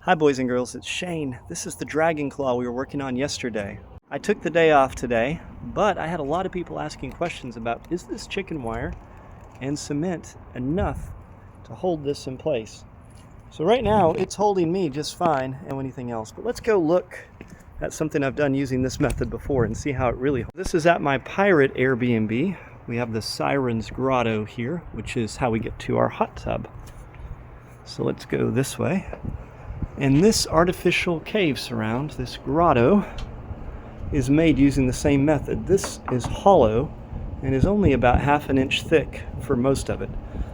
Hi boys and girls, it's Shane. This is the Dragon Claw we were working on yesterday. I took the day off today, but I had a lot of people asking questions about, is this chicken wire and cement enough to hold this in place? So right now it's holding me just fine and anything else, but let's go look at something I've done using this method before and see how it really holds. This is at my pirate Airbnb. We have the Siren's Grotto here, which is how we get to our hot tub. So let's go this way. And this artificial cave surround, this grotto, is made using the same method. This is hollow and is only about ½ an inch thick for most of it.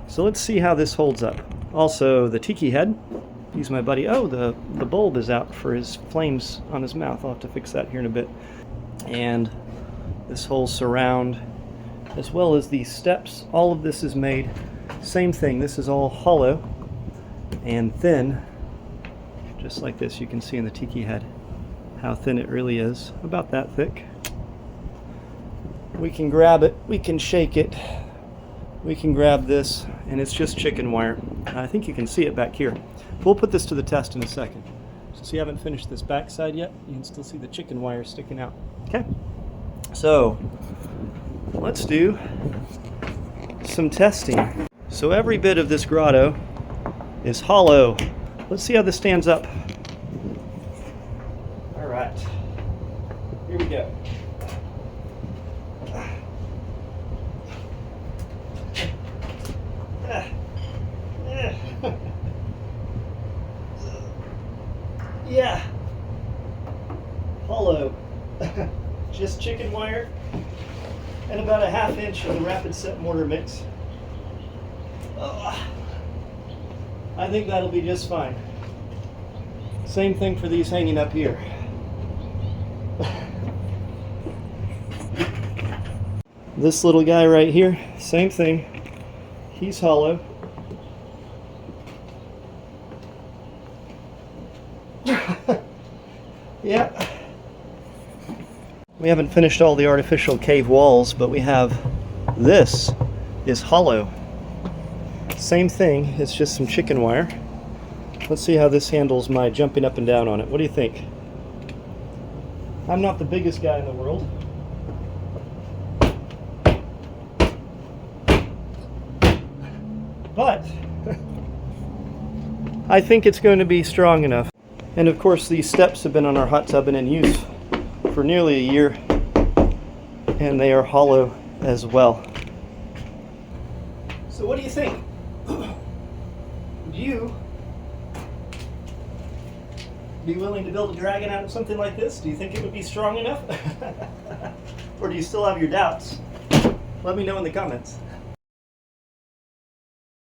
So let's see how this holds up. Also, the tiki head, use my buddy. Oh, the bulb is out for his flames on his mouth. I'll have to fix that here in a bit. And this whole surround, as well as these steps, all of this is made. Same thing, this is all hollow and thin. Just like this, you can see in the tiki head how thin it really is, about that thick. We can grab it, we can shake it, we can grab this, and it's just chicken wire. I think you can see it back here. We'll put this to the test in a second. Since you haven't finished this back side yet, you can still see the chicken wire sticking out. Okay, so let's do some testing. So every bit of this grotto is hollow. Let's see how this stands up. All right, here we go. Yeah, hollow. Just chicken wire and about ½ inch of the rapid set mortar mix. I think that'll be just fine. Same thing for these hanging up here. This little guy right here, same thing. He's hollow. Yeah. We haven't finished all the artificial cave walls, but we have this is hollow. Same thing, it's just some chicken wire. Let's see how this handles my jumping up and down on it. What do you think? I'm not the biggest guy in the world. But I think it's going to be strong enough. And of course these steps have been on our hot tub and in use for nearly a year, and they are hollow as well. So what do you think? Would you be willing to build a dragon out of something like this? Do you think it would be strong enough? Or do you still have your doubts? Let me know in the comments.